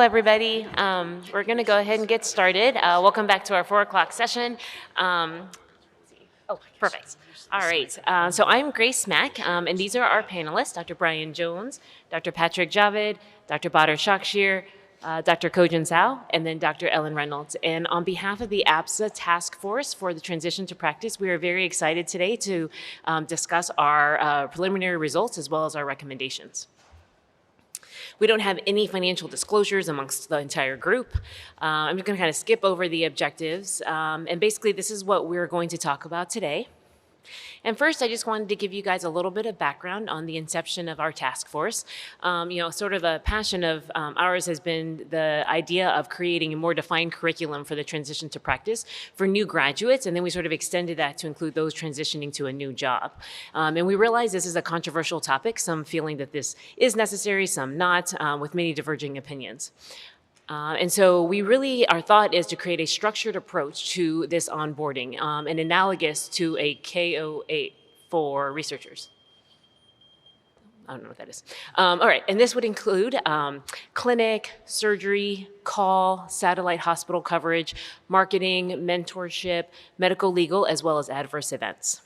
everybody. We're going to go ahead and get started. Welcome back to our 4 o'clock session. Perfect. All right. So I'm Grace Mack, and these are our panelists, Dr. Brian Jones, Dr. Patrick Javed, Dr. Badr Shakshir, Dr. Kojin Zhao, and then Dr. Ellen Reynolds. And on behalf of the APSA Task Force for the Transition to Practice, we are very excited today to discuss our preliminary results as well as our recommendations. We don't have any financial disclosures amongst the entire group. I'm just going to kind of skip over the objectives. And basically, this is what we're going to talk about today. And first, I just wanted to give you guys a little bit of background on the inception of our task force. Sort of a passion of ours has been the idea of creating a more defined curriculum for the transition to practice for new graduates, and then we sort of extended that to include those transitioning to a new job. And we realize this is a controversial topic, some feeling that this is necessary, some not, with many diverging opinions. And so our thought is to create a structured approach to this onboarding, and analogous to a KO8 for researchers. I don't know what that is. All right, and this would include clinic, surgery, call, satellite hospital coverage, marketing, mentorship, medical legal, as well as adverse events.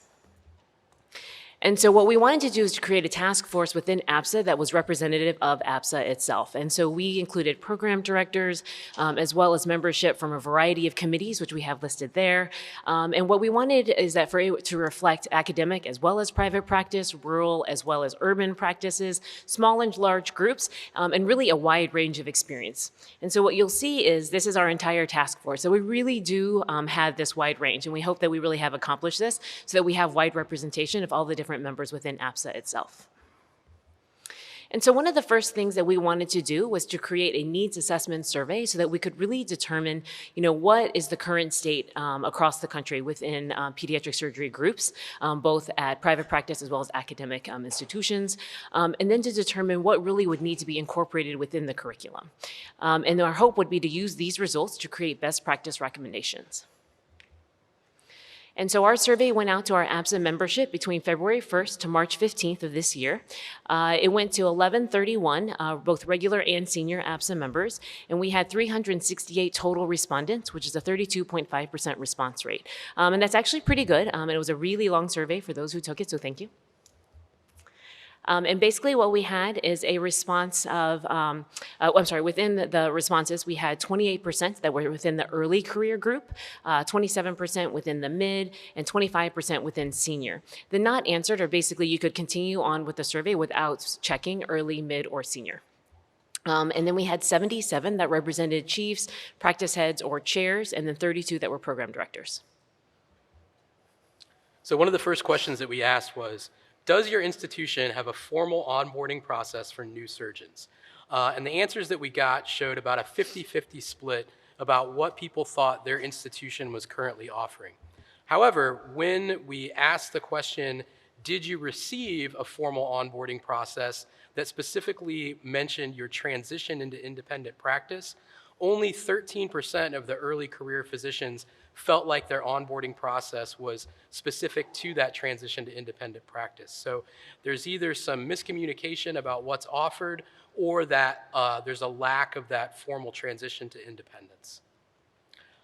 And so what we wanted to do is to create a task force within APSA that was representative of APSA itself. And so we included program directors, as well as membership from a variety of committees, which we have listed there. And what we wanted is that for it to reflect academic as well as private practice, rural as well as urban practices, small and large groups, and really a wide range of experience. And so what you'll see is this is our entire task force. So we really do have this wide range, and we hope that we really have accomplished this so that we have wide representation of all the different members within APSA itself. And so one of the first things that we wanted to do was to create a needs assessment survey so that we could really determine, what is the current state across the country within pediatric surgery groups, both at private practice as well as academic institutions, and then to determine what really would need to be incorporated within the curriculum. And our hope would be to use these results to create best practice recommendations. And so our survey went out to our APSA membership between February 1st to March 15th of this year. It went to 1131, both regular and senior APSA members, and we had 368 total respondents, which is a 32.5% response rate. And that's actually pretty good, and it was a really long survey for those who took it, so thank you. And basically what we had is a response of, within the responses, we had 28% that were within the early career group, 27% within the mid, and 25% within senior. The not answered are basically you could continue on with the survey without checking early, mid, or senior. And then we had 77 that represented chiefs, practice heads, or chairs, and then 32 that were program directors. So one of the first questions that we asked was, does your institution have a formal onboarding process for new surgeons? And the answers that we got showed about a 50-50 split about what people thought their institution was currently offering. However, when we asked the question, did you receive a formal onboarding process that specifically mentioned your transition into independent practice, only 13% of the early career physicians felt like their onboarding process was specific to that transition to independent practice. So there's either some miscommunication about what's offered or that there's a lack of that formal transition to independence.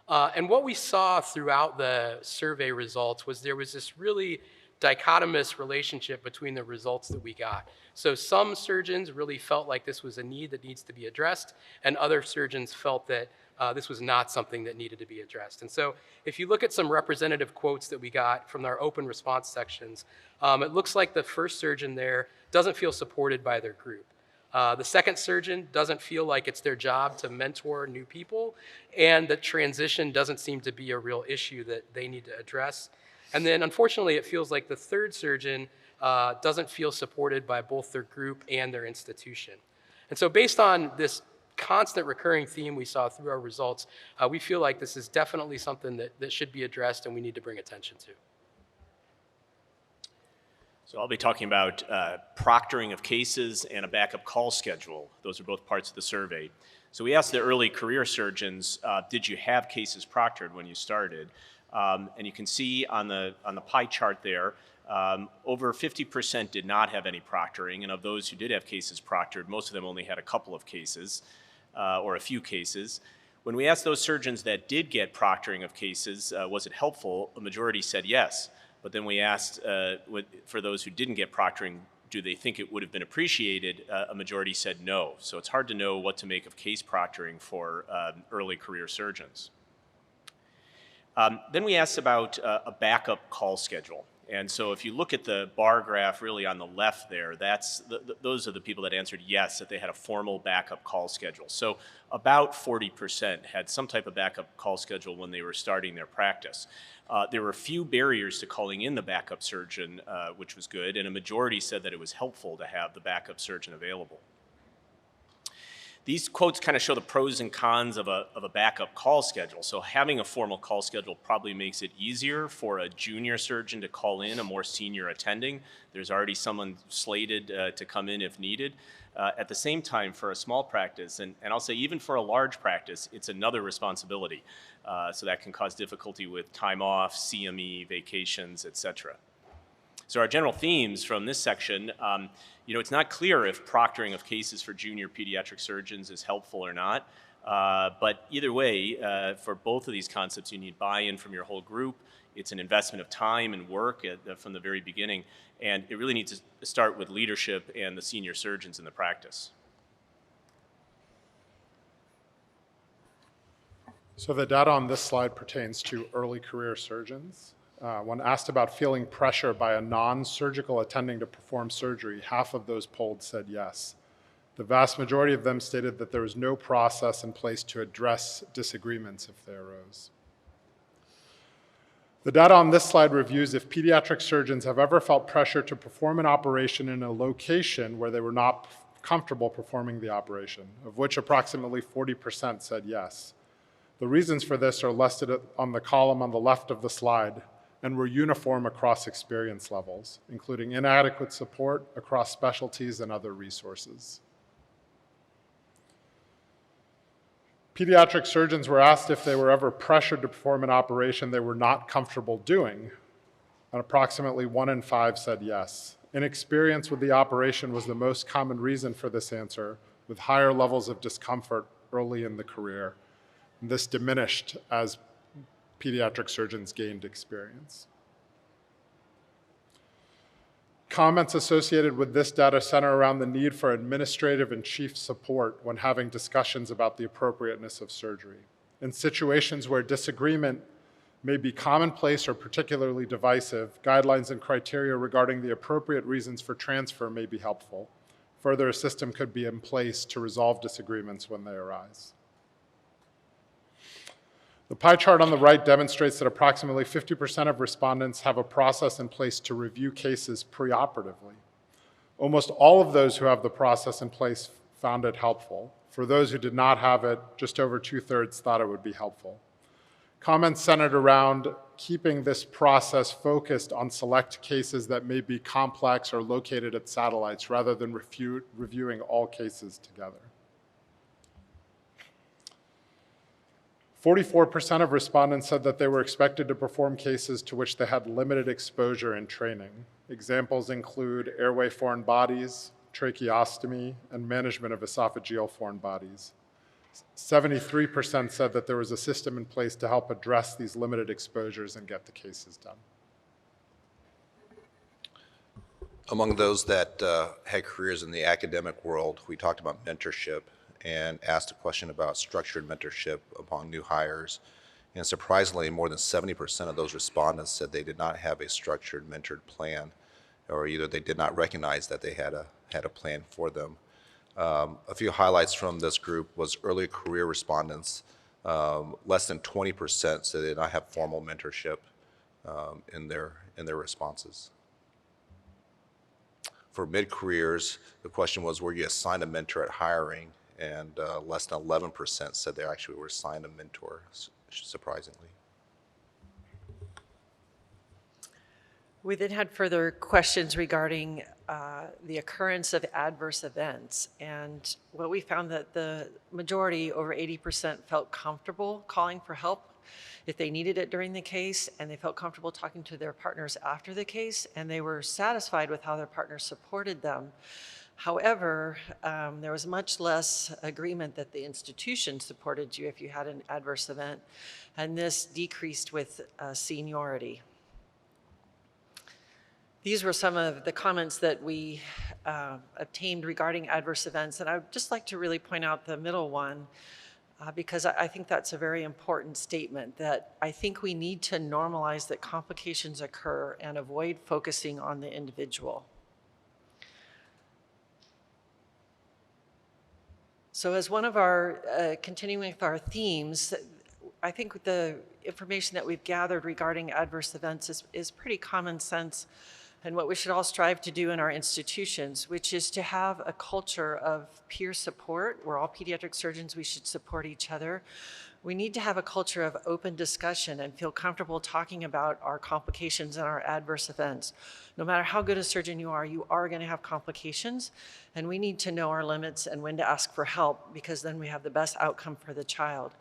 And what we saw throughout the survey results was there was this really dichotomous relationship between the results that we got. So some surgeons really felt like this was a need that needs to be addressed, and other surgeons felt that this was not something that needed to be addressed. And so if you look at some representative quotes that we got from our open response sections, it looks like the first surgeon there doesn't feel supported by their group. The second surgeon doesn't feel like it's their job to mentor new people, and that transition doesn't seem to be a real issue that they need to address. And then unfortunately, it feels like the third surgeon doesn't feel supported by both their group and their institution. And so based on this constant recurring theme we saw through our results, we feel like this is definitely something that should be addressed and we need to bring attention to. So I'll be talking about proctoring of cases and a backup call schedule. Those are both parts of the survey. So we asked the early career surgeons, did you have cases proctored when you started? And you can see on the pie chart there, over 50% did not have any proctoring, and of those who did have cases proctored, most of them only had a couple of cases. or a few cases. When we asked those surgeons that did get proctoring of cases, was it helpful, a majority said yes. But then we asked for those who didn't get proctoring, do they think it would have been appreciated? A majority said no. So it's hard to know what to make of case proctoring for early career surgeons. Then we asked about a backup call schedule. And so if you look at the bar graph really on the left there, those are the people that answered yes, that they had a formal backup call schedule. So about 40% had some type of backup call schedule when they were starting their practice. There were a few barriers to calling in the backup surgeon, which was good, and a majority said that it was helpful to have the backup surgeon available. These quotes kind of show the pros and cons of a backup call schedule. So having a formal call schedule probably makes it easier for a junior surgeon to call in a more senior attending. There's already someone slated to come in if needed. At the same time, for a small practice, and I'll say even for a large practice, it's another responsibility. So that can cause difficulty with time off, CME, vacations, et cetera. So our general themes from this section, it's not clear if proctoring of cases for junior pediatric surgeons is helpful or not. But either way, for both of these concepts, you need buy-in from your whole group. It's an investment of time and work from the very beginning. And it really needs to start with leadership and the senior surgeons in the practice. So the data on this slide pertains to early career surgeons. When asked about feeling pressure by a non-surgical attending to perform surgery, half of those polled said yes. The vast majority of them stated that there was no process in place to address disagreements if they arose. The data on this slide reviews if pediatric surgeons have ever felt pressure to perform an operation in a location where they were not comfortable performing the operation, of which approximately 40% said yes. The reasons for this are listed on the column on the left of the slide and were uniform across experience levels, including inadequate support across specialties and other resources. Pediatric surgeons were asked if they were ever pressured to perform an operation they were not comfortable doing, and approximately 1 in 5 said yes. Inexperience with the operation was the most common reason for this answer, with higher levels of discomfort early in the career. And this diminished as pediatric surgeons gained experience. Comments associated with this data center around the need for administrative and chief support when having discussions about the appropriateness of surgery. In situations where disagreement may be commonplace or particularly divisive, guidelines and criteria regarding the appropriate reasons for transfer may be helpful. Further, a system could be in place to resolve disagreements when they arise. The pie chart on the right demonstrates that approximately 50% of respondents have a process in place to review cases preoperatively. Almost all of those who have the process in place found it helpful. For those who did not have it, just over 2/3 thought it would be helpful. Comments centered around keeping this process focused on select cases that may be complex or located at satellites rather than reviewing all cases together. 44% of respondents said that they were expected to perform cases to which they had limited exposure in training. Examples include airway foreign bodies, tracheostomy, and management of esophageal foreign bodies. 73% said that there was a system in place to help address these limited exposures and get the cases done. Among those that had careers in the academic world, we talked about mentorship and asked a question about structured mentorship among new hires. And surprisingly, more than 70% of those respondents said they did not have a structured mentored plan, or either they did not recognize that they had a plan for them. A few highlights from this group was early career respondents. Less than 20% said they did not have formal mentorship in their responses. For mid-careers, the question was, were you assigned a mentor at hiring? And less than 11% said they actually were assigned a mentor, surprisingly. We then had further questions regarding the occurrence of adverse events. And what we found that the majority, over 80%, felt comfortable calling for help if they needed it during the case, and they felt comfortable talking to their partners after the case, and they were satisfied with how their partners supported them. However, there was much less agreement that the institution supported you if you had an adverse event, and this decreased with seniority. These were some of the comments that we obtained regarding adverse events, and I would just like to really point out the middle one, because I think that's a very important statement, that I think we need to normalize that complications occur and avoid focusing on the individual. So as one of our, continuing with our themes, I think the information that we've gathered regarding adverse events is pretty common sense, and what we should all strive to do in our institutions, which is to have a culture of peer support. We're all pediatric surgeons, we should support each other. We need to have a culture of open discussion and feel comfortable talking about our complications and our adverse events. No matter how good a surgeon you are going to have complications, and we need to know our limits and when to ask for help, because then we have the best outcome for the child.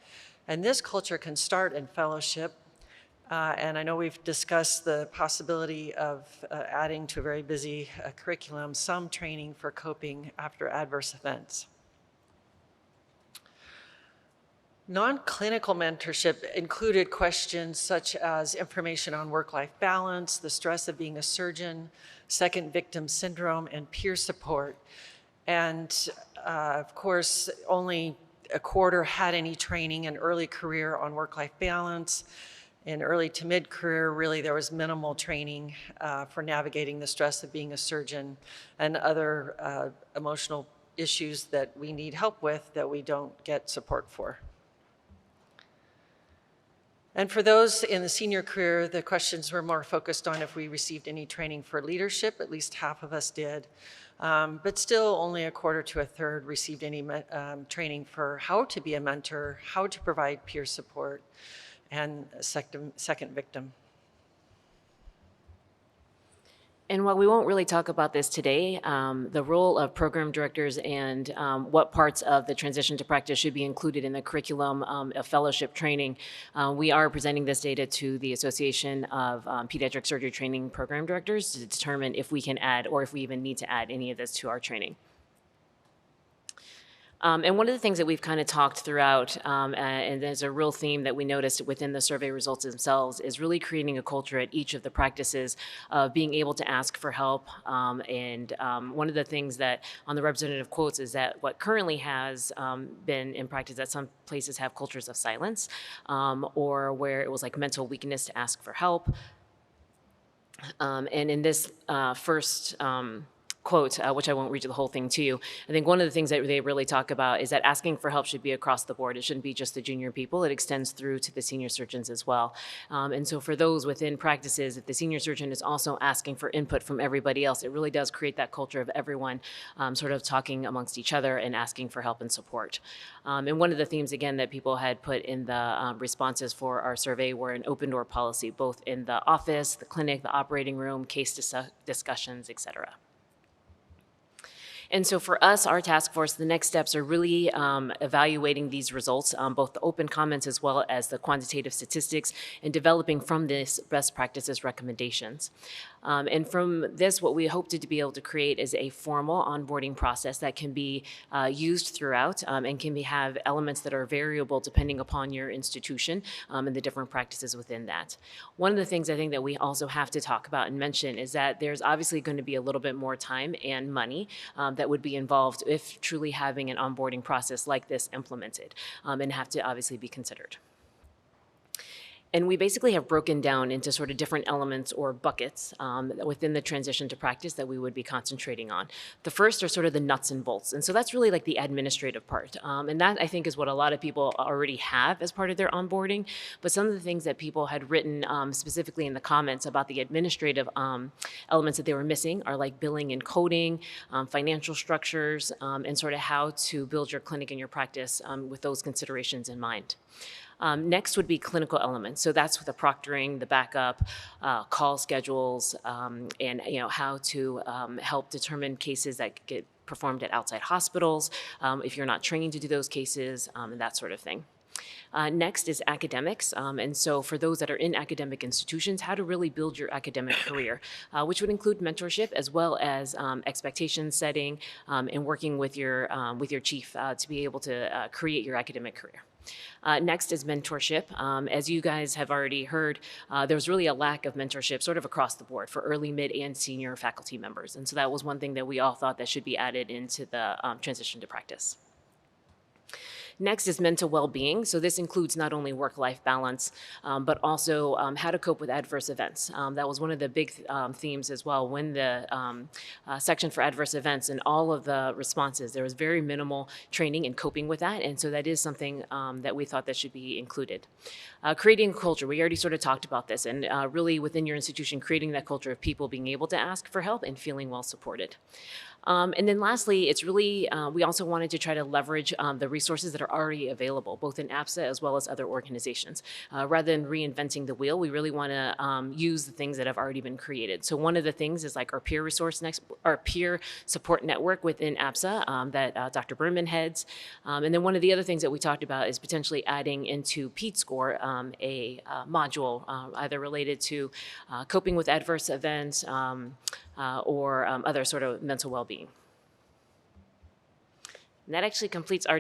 And this culture can start in fellowship. And I know we've discussed the possibility of adding to a very busy curriculum some training for coping after adverse events. Non-clinical mentorship included questions such as information on work-life balance, the stress of being a surgeon, second victim syndrome, and peer support. And of course, only a quarter had any training in early career on work-life balance. In early to mid-career, really, there was minimal training for navigating the stress of being a surgeon and other emotional issues that we need help with that we don't get support for. And for those in the senior career, the questions were more focused on if we received any training for leadership. At least half of us did. But still, only a quarter to a third received any training for how to be a mentor, how to provide peer support, and a second victim. And while we won't really talk about this today, the role of program directors and what parts of the transition to practice should be included in the curriculum of fellowship training, we are presenting this data to the Association of Pediatric Surgery Training Program Directors to determine if we can add or if we even need to add any of this to our training. And one of the things that we've kind of talked throughout, and there's a real theme that we noticed within the survey results themselves, is really creating a culture at each of the practices of being able to ask for help. And one of the things that on the representative quotes is that what currently has been in practice, that some places have cultures of silence, or where it was like mental weakness to ask for help. And in this first quote, which I won't read the whole thing to you, I think one of the things that they really talk about is that asking for help should be across the board. It shouldn't be just the junior people. It extends through to the senior surgeons as well. And so for those within practices, if the senior surgeon is also asking for input from everybody else, it really does create that culture of everyone sort of talking amongst each other and asking for help and support. And one of the themes, again, that people had put in the responses for our survey were an open door policy, both in the office, the clinic, the operating room, case discussions, et cetera. And so for us, our task force, the next steps are really evaluating these results, both the open comments as well as the quantitative statistics, and developing from this best practices recommendations. And from this, what we hope to be able to create is a formal onboarding process that can be used throughout and can have elements that are variable depending upon your institution and the different practices within that. One of the things I think that we also have to talk about and mention is that there's obviously going to be a little bit more time and money that would be involved if truly having an onboarding process like this implemented and have to obviously be considered. And we basically have broken down into sort of different elements or buckets within the transition to practice that we would be concentrating on. The first are sort of the nuts and bolts. And so that's really like the administrative part. And that, I think, is what a lot of people already have as part of their onboarding. But some of the things that people had written specifically in the comments about the administrative elements that they were missing are like billing and coding, financial structures, and sort of how to build your clinic and your practice with those considerations in mind. Next would be clinical elements. So that's with the proctoring, the backup, call schedules, and how to help determine cases that get performed at outside hospitals, if you're not trained to do those cases, and that sort of thing. Next is academics, and so for those that are in academic institutions, how to really build your academic career, which would include mentorship as well as expectation setting and working with your chief to be able to create your academic career. Next is mentorship. As you guys have already heard, there was really a lack of mentorship sort of across the board for early, mid, and senior faculty members. And so that was one thing that we all thought that should be added into the transition to practice. Next is mental well-being. So this includes not only work-life balance, but also how to cope with adverse events. That was one of the big themes as well. When the section for adverse events and all of the responses, there was very minimal training in coping with that. And so that is something that we thought that should be included. Creating a culture, we already sort of talked about this, and really within your institution, creating that culture of people being able to ask for help and feeling well supported. And then lastly, it's really, we also wanted to try to leverage the resources that are already available, both in APSA as well as other organizations. Rather than reinventing the wheel, we really want to use the things that have already been created. So one of the things is like our peer our peer support network within APSA that Dr. Berman heads. And then one of the other things that we talked about is potentially adding into PEAT Score a module either related to coping with adverse events, or other sort of mental well-being. And that actually completes our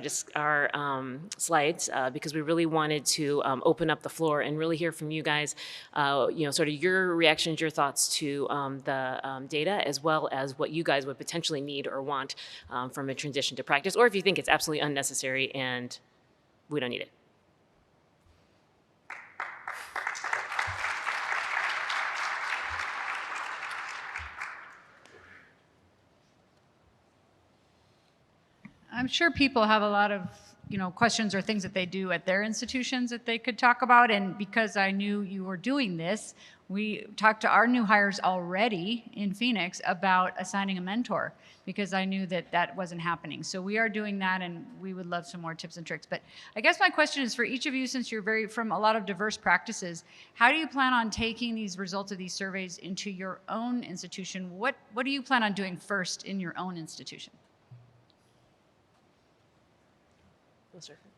slides because we really wanted to open up the floor and really hear from you guys, sort of your reactions, your thoughts to the data, as well as what you guys would potentially need or want from a transition to practice, or if you think it's absolutely unnecessary and we don't need it. I'm sure people have a lot of, questions or things that they do at their institutions that they could talk about. And because I knew you were doing this, we talked to our new hires already in Phoenix about assigning a mentor because I knew that that wasn't happening. So we are doing that, and we would love some more tips and tricks. But I guess my question is for each of you, since you're from a lot of diverse practices, how do you plan on taking these results of these surveys into your own institution? What do you plan on doing first in your own institution?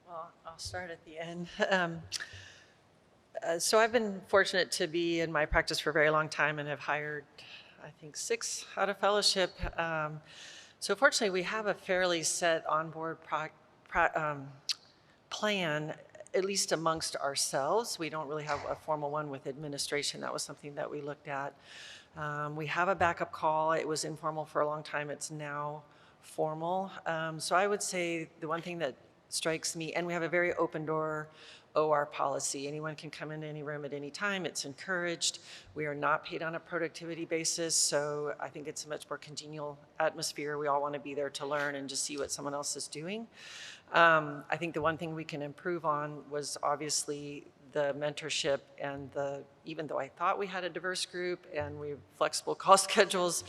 Well, I'll start at the end. So I've been fortunate to be in my practice for a very long time and have hired, I think, 6 out of fellowship. So fortunately, we have a fairly set onboard plan, at least amongst ourselves. We don't really have a formal one with administration. That was something that we looked at. We have a backup call. It was informal for a long time. It's now formal. So I would say the one thing that strikes me, and we have a very open door OR policy. Anyone can come into any room at any time. It's encouraged. We are not paid on a productivity basis, so I think it's a much more congenial atmosphere. We all want to be there to learn and just see what someone else is doing. I think the one thing we can improve on was obviously the mentorship and even though I thought we had a diverse group and we have flexible call schedules,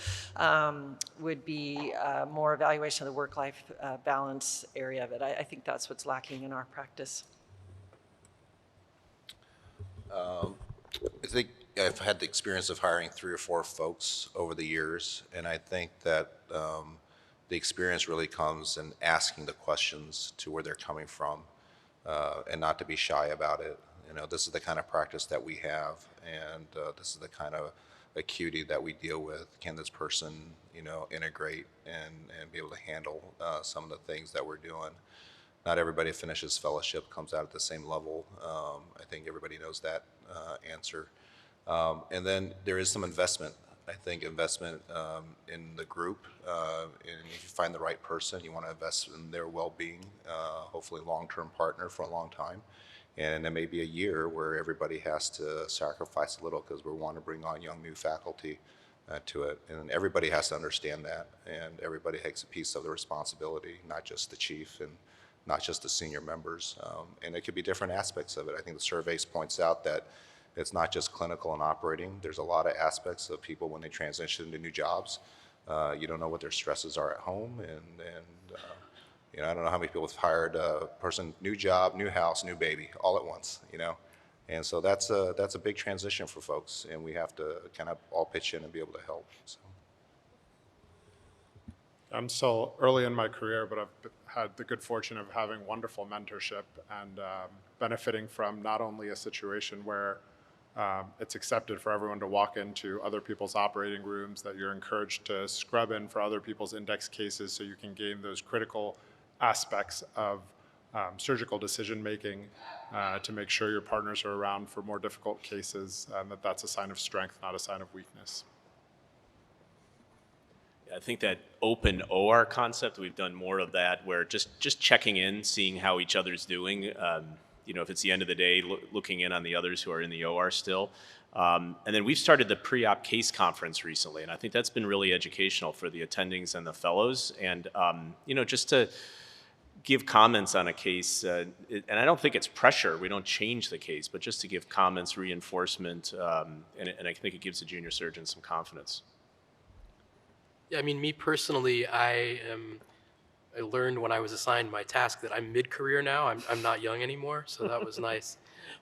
would be more evaluation of the work-life balance area of it. I think that's what's lacking in our practice. I think I've had the experience of hiring 3 or 4 folks over the years, and I think that the experience really comes in asking the questions to where they're coming from, and not to be shy about it. This is the kind of practice that we have, and this is the kind of acuity that we deal with. Can this person, integrate and be able to handle some of the things that we're doing? Not everybody finishes fellowship, comes out at the same level. I think everybody knows that answer. And then there is some investment. I think investment in the group, and if you find the right person, you want to invest in their well-being, hopefully long-term partner for a long time. And there may be a year where everybody has to sacrifice a little because we want to bring on young new faculty to it. And everybody has to understand that, and everybody takes a piece of the responsibility, not just the chief and not just the senior members. And it could be different aspects of it. I think the surveys points out that it's not just clinical and operating. There's a lot of aspects of people when they transition into new jobs. You don't know what their stresses are at home, and I don't know how many people have hired a person, new job, new house, new baby, all at once, And so that's a big transition for folks, and we have to kind of all pitch in and be able to help. So. I'm still early in my career, but I've had the good fortune of having wonderful mentorship and benefiting from not only a situation where it's accepted for everyone to walk into other people's operating rooms, that you're encouraged to scrub in for other people's index cases so you can gain those critical aspects of surgical decision-making to make sure your partners are around for more difficult cases, and that's a sign of strength, not a sign of weakness. I think that open OR concept, we've done more of that, where just checking in, seeing how each other's doing. If it's the end of the day, looking in on the others who are in the OR still. And then we've started the pre-op case conference recently, and I think that's been really educational for the attendings and the fellows. And, just to give comments on a case, and I don't think it's pressure, we don't change the case, but just to give comments, reinforcement, and I think it gives the junior surgeon some confidence. Yeah, I mean, me personally, I learned when I was assigned my task that I'm mid-career now. I'm not young anymore, so that was nice.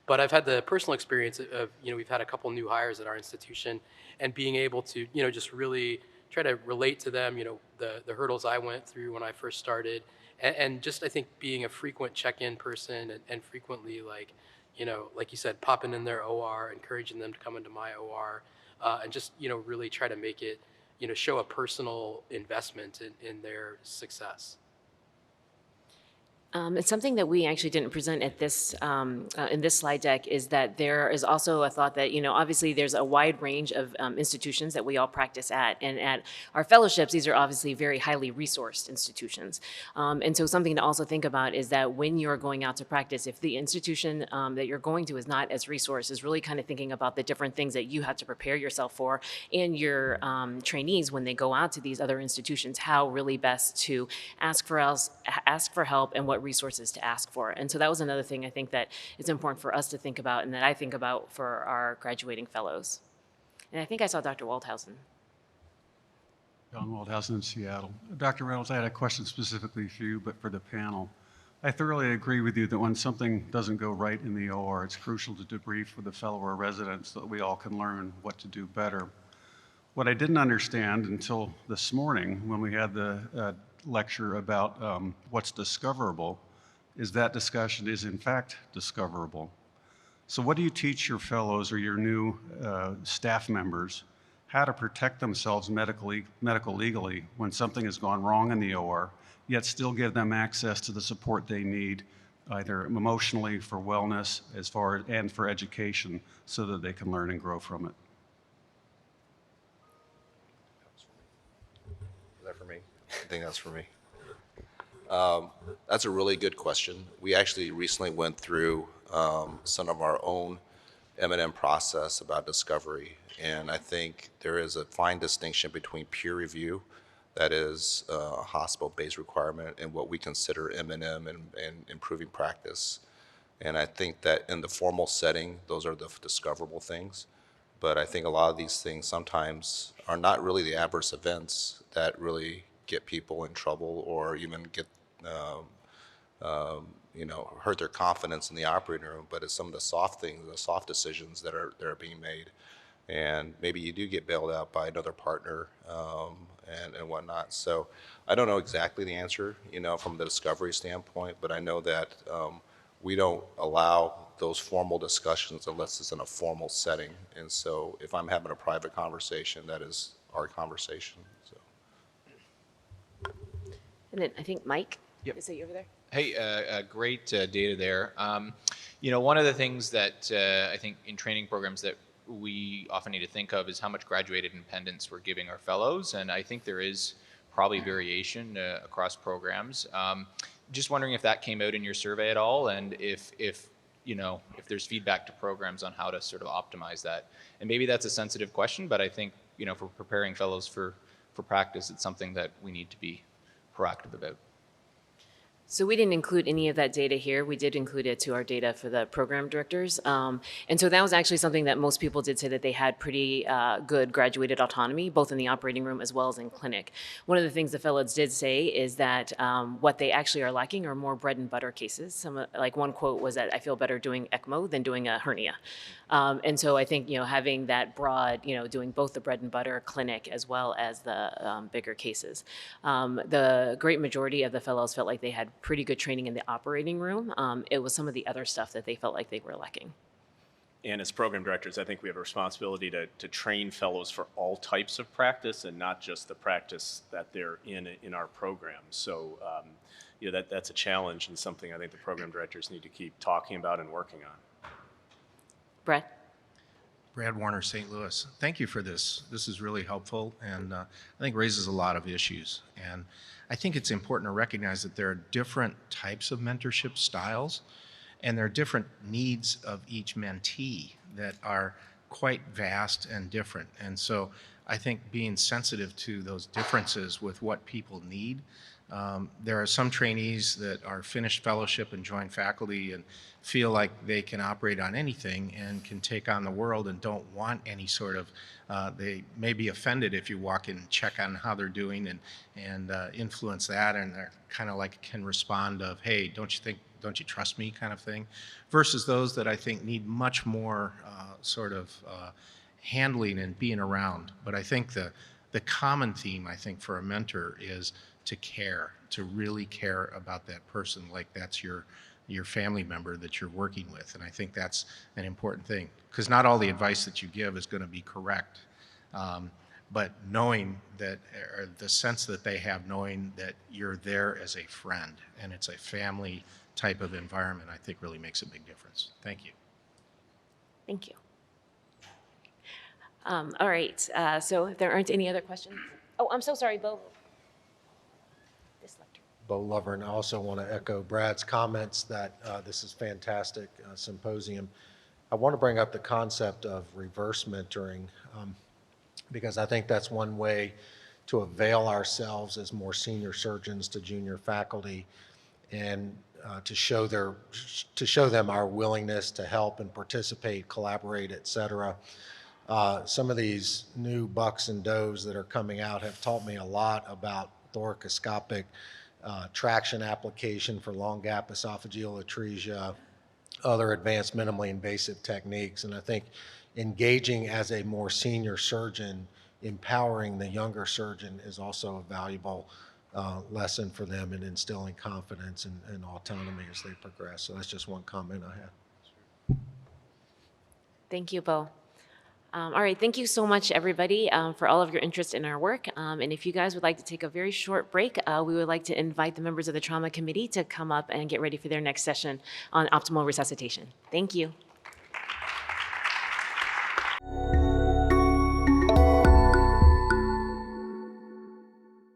But I've had the personal experience of, we've had a couple new hires at our institution, and being able to, just really try to relate to them, the hurdles I went through when I first started, and just, I think, being a frequent check-in person and frequently, like you said, popping in their OR, encouraging them to come into my OR, and just, really try to make it, show a personal investment in their success. It's something that we actually didn't present at this in this slide deck, is that there is also a thought that, obviously there's a wide range of institutions that we all practice at, and at our fellowships, these are obviously very highly resourced institutions. And so something to also think about is that when you're going out to practice, if the institution that you're going to is not as resourced, is really kind of thinking about the different things that you have to prepare yourself for, and your trainees when they go out to these other institutions, how really best to ask for help and what resources to ask for. And so that was another thing I think that is important for us to think about, and that I think about for our graduating fellows. And I think I saw Dr. Waldhausen. John Waldhausen in Seattle. Dr. Reynolds, I had a question specifically for you, but for the panel. I thoroughly agree with you that when something doesn't go right in the OR, it's crucial to debrief with the fellow or resident so that we all can learn what to do better. What I didn't understand until this morning when we had the lecture about what's discoverable is that discussion is in fact discoverable. So what do you teach your fellows or your new staff members how to protect themselves medical legally when something has gone wrong in the OR, yet still give them access to the support they need, either emotionally for wellness and for education, so that they can learn and grow from it? Is that for me? I think that's for me. That's a really good question. We actually recently went through some of our own M&M process about discovery, and I think there is a fine distinction between peer review, that is a hospital-based requirement, and what we consider M&M and improving practice. And I think that in the formal setting, those are the discoverable things. But I think a lot of these things sometimes are not really the adverse events that really get people in trouble or even get hurt their confidence in the operating room, but it's some of the soft things, the soft decisions that are being made. And maybe you do get bailed out by another partner and whatnot. So I don't know exactly the answer, from the discovery standpoint, but I know that we don't allow those formal discussions unless it's in a formal setting. And so if I'm having a private conversation, that is our conversation. So. And then I think Mike, Yep. is that you over there? Hey, great data there. One of the things that I think in training programs that we often need to think of is how much graduated independence we're giving our fellows, and I think there is probably variation across programs. Just wondering if that came out in your survey at all, and if there's feedback to programs on how to sort of optimize that. And maybe that's a sensitive question, but I think for preparing fellows for practice, it's something that we need to be proactive about. So we didn't include any of that data here. We did include it to our data for the program directors. And so that was actually something that most people did say that they had pretty good graduated autonomy, both in the operating room as well as in clinic. One of the things the fellows did say is that what they actually are lacking are more bread and butter cases. Like one quote was that I feel better doing ECMO than doing a hernia. And so I think, having that broad, doing both the bread and butter clinic as well as the bigger cases. The great majority of the fellows felt like they had pretty good training in the operating room. It was some of the other stuff that they felt like they were lacking. And as program directors, I think we have a responsibility to train fellows for all types of practice and not just the practice that they're in our program. So, that's a challenge and something I think the program directors need to keep talking about and working on. Brett? Brad Warner, St. Louis. Thank you for this. This is really helpful and I think raises a lot of issues. And I think it's important to recognize that there are different types of mentorship styles and there are different needs of each mentee that are quite vast and different. And so I think being sensitive to those differences with what people need. There are some trainees that are finished fellowship and join faculty and feel like they can operate on anything and can take on the world and don't want any sort of, they may be offended if you walk in and check on how they're doing and influence that, and they're kind of like can respond of, hey, don't you trust me kind of thing, versus those that I think need much more sort of handling and being around. But I think the common theme, I think, for a mentor is to care, to really care about that person like that's your family member that you're working with. And I think that's an important thing, because not all the advice that you give is going to be correct. But knowing that, or the sense that they have, knowing that you're there as a friend and it's a family type of environment, I think really makes a big difference. Thank you. Thank you. All right, so if there aren't any other questions. Oh, I'm so sorry, Bo. This lecture. Bo Lovern. I also want to echo Brad's comments that this is fantastic symposium. I want to bring up the concept of reverse mentoring because I think that's one way to avail ourselves as more senior surgeons to junior faculty and to show them our willingness to help and participate, collaborate, et cetera. Some of these new bucks and does that are coming out have taught me a lot about thoracoscopic traction application for long gap esophageal atresia, other advanced minimally invasive techniques. And I think engaging as a more senior surgeon, empowering the younger surgeon is also a valuable lesson for them in instilling confidence and autonomy as they progress. So that's just one comment I had. Thank you, Bo. All right, thank you so much, everybody, for all of your interest in our work. And if you guys would like to take a very short break, we would like to invite the members of the trauma committee to come up and get ready for their next session on optimal resuscitation. Thank you.